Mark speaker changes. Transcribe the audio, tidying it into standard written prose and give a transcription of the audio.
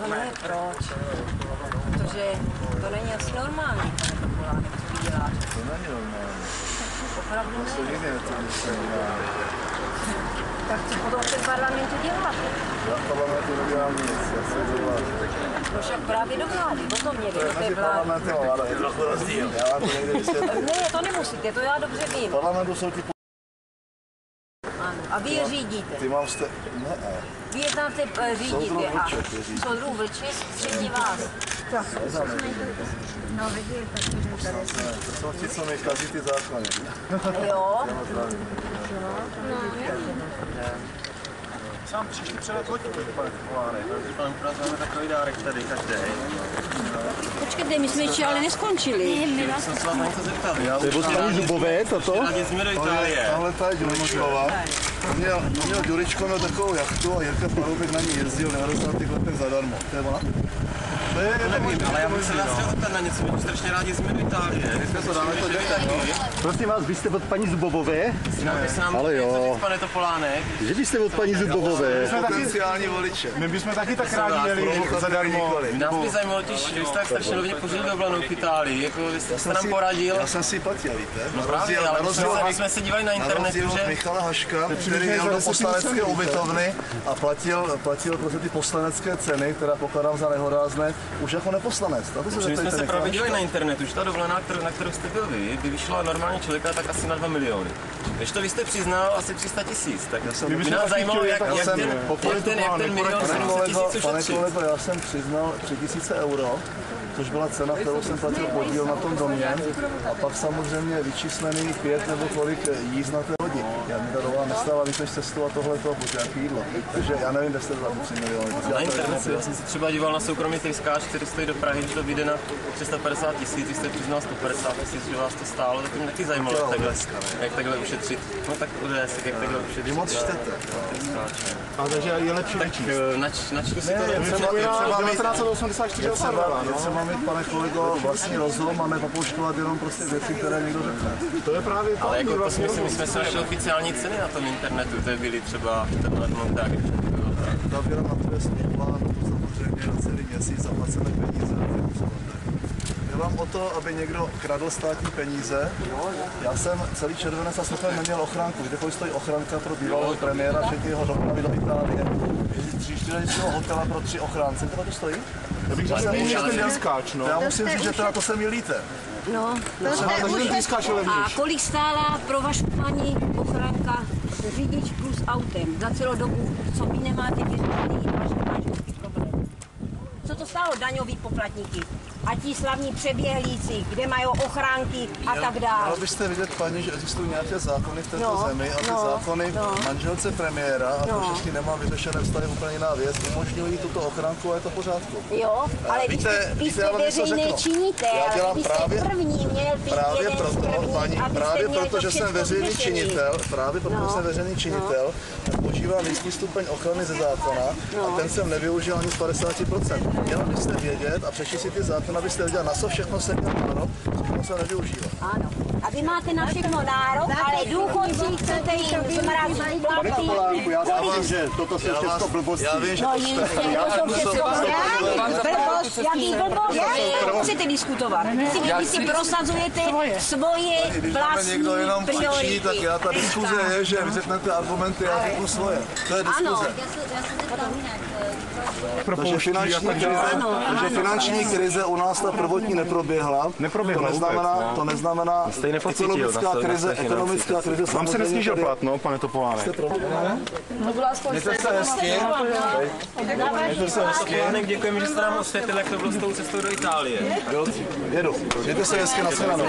Speaker 1: No ne, proč? Protože to není asi normální, pane Topolánek, co vy děláte.
Speaker 2: To není normální.
Speaker 1: Opravdu ne.
Speaker 2: Co jiné to není.
Speaker 1: Tak co potom v tom parlamentu děláte?
Speaker 2: Já v parlamentu nedělám nic, já se dělám.
Speaker 1: No však právě do vlády, o tom mě jde, do té
Speaker 2: Mezi
Speaker 1: vlády.
Speaker 2: parlamentem a vláda je trochu rozdíl. Já vám to někde vysvětlím.
Speaker 1: Ne, to nemusíte, to já dobře vím.
Speaker 2: V parlamentu jsou ti
Speaker 1: Ano, a vy je řídíte.
Speaker 2: Ty mám ne.
Speaker 1: Vy je znáte řídíte a soudruh Vlček řídí vás. No, vidíte,
Speaker 2: To jsou ti, co mi kazí ty zákony.
Speaker 1: jo.
Speaker 3: Sám přišli přelet lodi, pane Topolánek. Vám ukázáme takový dárek tady každý.
Speaker 1: Počkejte, my jsme ještě ale neskončili.
Speaker 3: Jsem se vás na něco zeptal.
Speaker 2: To je od paní Zubové, toto?
Speaker 3: Jsme do Itálie.
Speaker 2: Tahle ta je Ďuričková. Měl Ďuričko, měl takovou jachtu a Jirka Paroubek na ní jezdil, nehrozná ty klepem zadarmo. To je ona?
Speaker 3: Nevím, ale já bych se vás chtěl zeptat na něco, my strašně rádi jsme do Itálie. Dneska to dáme to
Speaker 4: Prosím vás, vy jste od paní Zubovové?
Speaker 2: Ale jo.
Speaker 3: Pane Topolánek.
Speaker 4: Že vy jste od paní Zubovové?
Speaker 2: Potenciální voliče.
Speaker 3: My bychom taky tak rádi jeli zadarmo. Nás by zajímalo totiž, že jste tak strašně nově požili dovolenou v Itálii, jako vy jste nám poradil.
Speaker 2: Já jsem si platil, víte?
Speaker 3: No právě, ale my jsme se dívali na internetu,
Speaker 2: že... Michala Haška, který jel do poslanecké ubytovny a platil prostě ty poslanecké ceny, která pokládám za nehorázné, už jako neposlanec.
Speaker 3: My jsme se právě dělali na internetu, že ta dovolená, na kterou jste byl vy, by vyšla normálně člověka tak asi na 2 miliony. Když to vy jste přiznal asi 300 000, tak by nás zajímalo, jak ten milion 700 000 ušetřit.
Speaker 2: Pane kolego, já jsem přiznal 3000 euro, což byla cena, kterou jsem platil podíl na tom domě, a pak samozřejmě vyčíslený 5 nebo kolik jízd na té lodi. Já mi ta dovolená nestála víc než cestu a tohleto, buď nějaký jídlo. Takže já nevím, kde jste dal 3 miliony.
Speaker 3: Na internetu, já jsem se třeba díval na soukromý tryskáč, který stojí do Prahy, že to vyjde na 350 000, vy jste přiznal 150 000, že vás to stálo, tak mě taky zajímalo, jak takhle ušetřit. No tak ODS, jak takhle ušetřit.
Speaker 2: Vy moc čtete.
Speaker 3: A takže je lepší načtu si to
Speaker 2: je třeba mít, pane kolego, vlastní rozum a nepopoušťovat jenom prostě věci, které někdo řekne.
Speaker 3: To je právě to. Ale jako to si myslím, my jsme si našli oficiální ceny na tom internetu, to byly třeba tenhle montáž.
Speaker 2: Ta firma, to je smlouva, to samozřejmě na celý měsíc zaplacené peníze na ty. Je vám o to, aby někdo kradl státní peníze. Já jsem celý červenec a srpen neměl ochránku. Víte, kolik stojí ochranka pro bývalého premiéra, všechny jeho dopravy do Itálie? 3-4 hotela pro 3 ochránce. To to stojí? Já musím říct, že teda to se mi líte.
Speaker 1: No, a kolik stála pro vašu paní ochranka řidič plus autem za celou dobu, co vy nemáte vyřešený váš manželský problém? Co to stálo daňový poplatníky? A ti slavní přeběhlíci, kde mají ochránky a tak dále.
Speaker 2: Měl byste vidět, paní, že existují nějaké zákony v této zemi a ty zákony manželce premiéra, a to všechny nemá vyřešené vztahy, úplně jiná věc, umožňují tuto ochránku a je to v pořádku.
Speaker 1: Jo, ale vy jste veřejný činitel, vy jste první měl být jeden z prvních,
Speaker 2: právě proto, že jsem veřejný činitel, požívám nízký stupeň ochrany ze zákona a ten jsem nevyužil ani z 50%. Měl byste vědět a přečíst si ty zákony, abyste věděli, na co všechno se ano, všechno se nevyužívá.
Speaker 1: Ano. A vy máte na všechno nárok, ale důchodci chcete jim zmrazit platy.
Speaker 4: Já vím, že toto jsou všechno blbosti.
Speaker 2: Já vím, že
Speaker 1: to jsou blbost. Jaký blbost? Chcete diskutovat. Vy si prosazujete svoje vlastní
Speaker 2: někdo jenom křičí,
Speaker 1: priority.
Speaker 2: tak já ta diskuze je, že vy řeknete argumenty, já řeknu svoje. To je diskuze. Takže finanční krize u nás ta prvotní neproběhla. To neznamená ekonomická krize.
Speaker 5: Vám se nesnížil plat, no, pane Topolánek.
Speaker 3: Mějte se hezky. Děkujeme, že jste nám osvětlil, jak to bylo s tou cestou do Itálie.
Speaker 2: Jedu. Mějte se hezky, na shledanou.